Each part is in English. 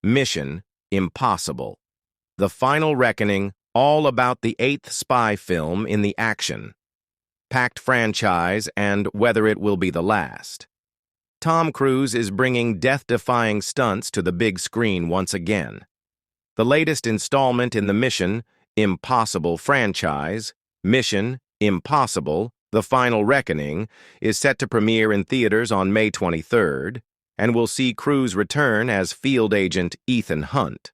Mission Impossible. The Final Reckoning, all about the eighth spy film in the action-packed franchise and whether it will be the last. Tom Cruise is bringing death-defying stunts to the big screen once again. The latest installment in the Mission Impossible franchise, Mission Impossible: The Final Reckoning, is set to premiere in theaters on May 23rd and will see Cruise return as field agent Ethan Hunt.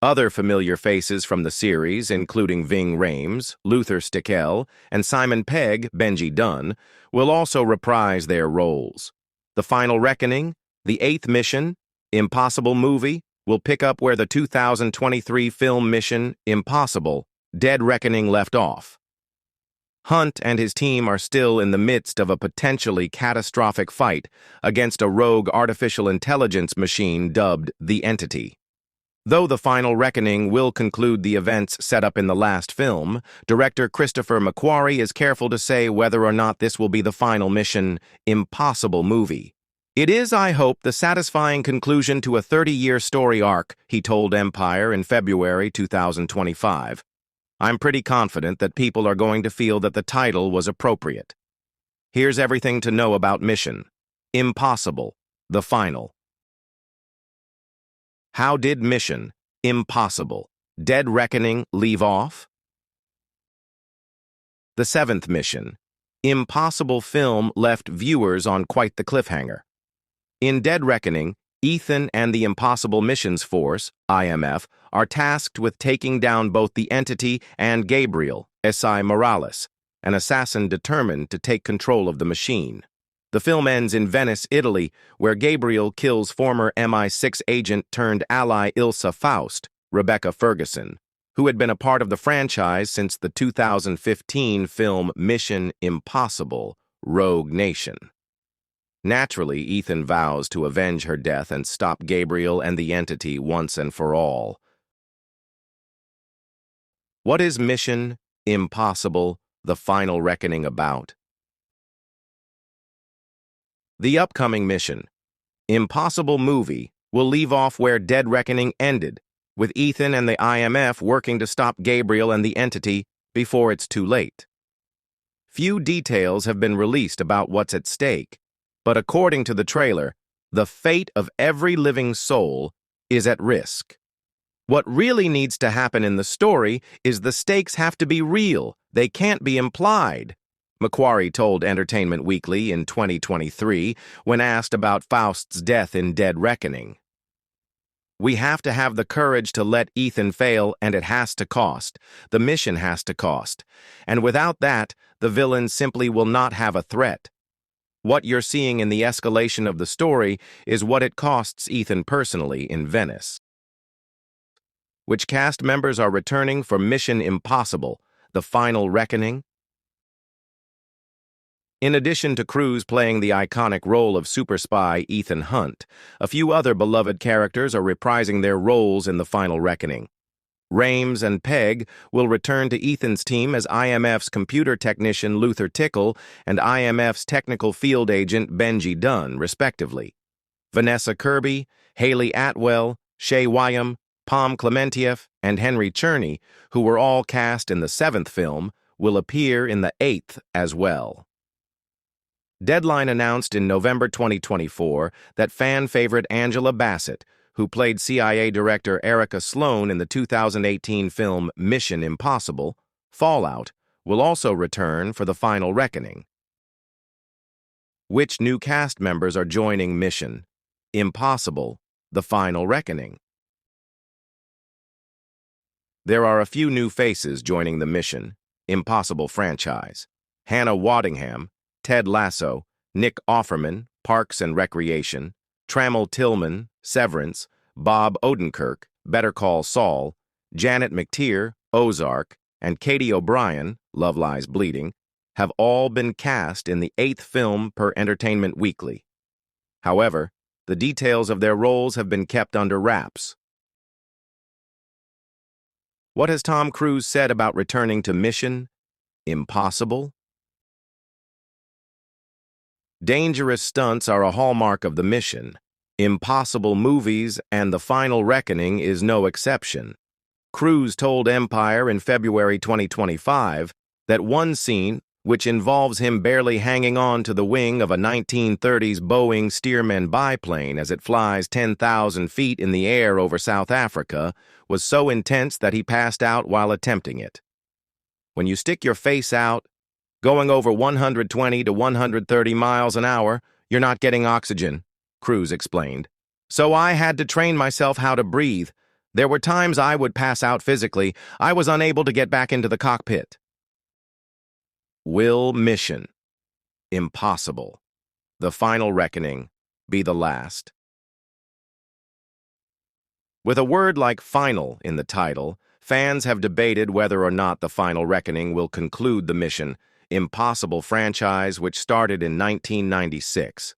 Other familiar faces from the series, including Ving Rhames, Luther Stickell, and Simon Pegg, Benji Dunn, will also reprise their roles. The Final Reckoning, the eighth Mission Impossible movie, will pick up where the 2023 film Mission Impossible: Dead Reckoning left off. Hunt and his team are still in the midst of a potentially catastrophic fight against a rogue artificial intelligence machine dubbed the Entity. Though The Final Reckoning will conclude the events set up in the last film, director Christopher McQuarrie is careful to say whether or not this will be the final Mission Impossible movie. "It is, I hope, the satisfying conclusion to a 30-year story arc," he told Empire in February 2025. "I'm pretty confident that people are going to feel that the title was appropriate." Here's everything to know about Mission Impossible: The Final. How did Mission Impossible: Dead Reckoning leave off? The seventh Mission Impossible film left viewers on quite the cliffhanger. In Dead Reckoning, Ethan and the Impossible Missions Force, IMF, are tasked with taking down both the Entity and Gabriel S.I. Morales, an assassin determined to take control of the machine. The film ends in Venice, Italy, where Gabriel kills former MI6 agent turned ally Ilsa Faust, Rebecca Ferguson, who had been a part of the franchise since the 2015 film Mission Impossible: Rogue Nation. Naturally, Ethan vows to avenge her death and stop Gabriel and the Entity once and for all. What is Mission Impossible: The Final Reckoning about? The upcoming Mission Impossible movie will leave off where Dead Reckoning ended, with Ethan and the IMF working to stop Gabriel and the Entity before it's too late. Few details have been released about what's at stake, but according to the trailer, the fate of every living soul is at risk. What really needs to happen in the story is the stakes have to be real, they can't be implied, McQuarrie told Entertainment Weekly in 2023 when asked about Faust's death in Dead Reckoning. "We have to have the courage to let Ethan fail, and it has to cost. The mission has to cost. And without that, the villain simply will not have a threat. What you're seeing in the escalation of the story is what it costs Ethan personally in Venice." Which cast members are returning for Mission Impossible: The Final Reckoning? In addition to Cruise playing the iconic role of super spy Ethan Hunt, a few other beloved characters are reprising their roles in The Final Reckoning. Rhames and Pegg will return to Ethan's team as IMF's computer technician Luther Tickell and IMF's technical field agent Benji Dunn, respectively. Vanessa Kirby, Haley Atwell, Shay Wyam, Pom Klementieff, and Henry Czerny, who were all cast in the seventh film, will appear in the eighth as well. Deadline announced in November 2024 that fan favorite Angela Bassett, who played CIA Director Erica Sloan in the 2018 film Mission Impossible: Fallout, will also return for The Final Reckoning. Which new cast members are joining Mission Impossible: The Final Reckoning? There are a few new faces joining the Mission Impossible franchise: Hannah Waddingham, Ted Lasso, Nick Offerman, Parks and Recreation, Trammell Tillman, Severance, Bob Odenkirk, Better Call Saul, Janet McTeer, Ozark, and Katie O'Brien, Love Lies Bleeding, have all been cast in the eighth film per Entertainment Weekly. However, the details of their roles have been kept under wraps. What has Tom Cruise said about returning to Mission Impossible? Dangerous stunts are a hallmark of the mission. Impossible Movies and The Final Reckoning is no exception. Cruise told Empire in February 2025 that one scene, which involves him barely hanging on to the wing of a 1930s Boeing Stearman biplane as it flies 10,000 feet in the air over South Africa, was so intense that he passed out while attempting it. When you stick your face out, going over 120 to 130 miles an hour, you're not getting oxygen, Cruise explained. So I had to train myself how to breathe. There were times I would pass out physically. I was unable to get back into the cockpit. Will mission impossible, the final reckoning, be the last? With a word like final in the title, fans have debated whether or not the final reckoning will conclude the Mission Impossible franchise, which started in 1996.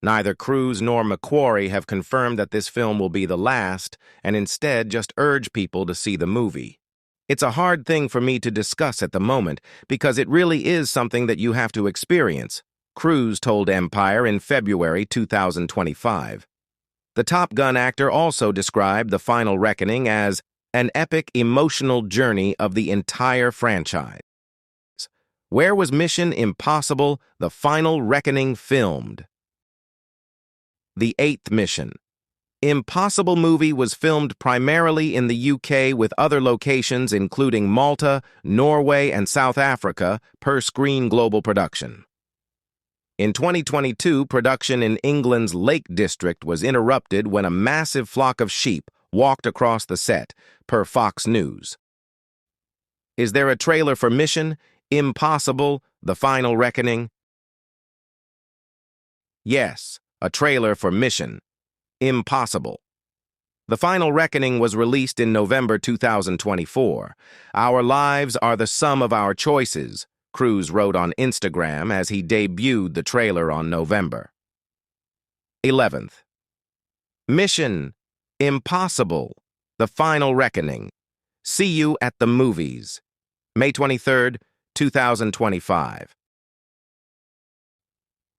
Neither Cruise nor McQuarrie have confirmed that this film will be the last, and instead just urge people to see the movie. It's a hard thing for me to discuss at the moment because it really is something that you have to experience, Cruise told Empire in February 2025. The Top Gun actor also described The Final Reckoning as an epic, emotional journey of the entire franchise. Where was Mission Impossible: The Final Reckoning filmed? The Eighth Mission Impossible movie was filmed primarily in the UK, with other locations including Malta, Norway, and South Africa per Screen Global Production. In 2022, production in England's Lake District was interrupted when a massive flock of sheep walked across the set, per Fox News. Is there a trailer for Mission Impossible: The Final Reckoning? Yes, a trailer for Mission Impossible. The Final Reckoning was released in November 2024. Our lives are the sum of our choices, Cruise wrote on Instagram as he debuted the trailer on November 11th. Mission Impossible: The Final Reckoning. See you at the movies. May 23rd, 2025.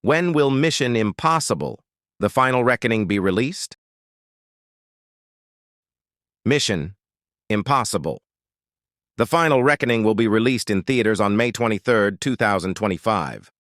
When will Mission Impossible: The Final Reckoning be released? Mission Impossible: The Final Reckoning will be released in theaters on May 23, 2025.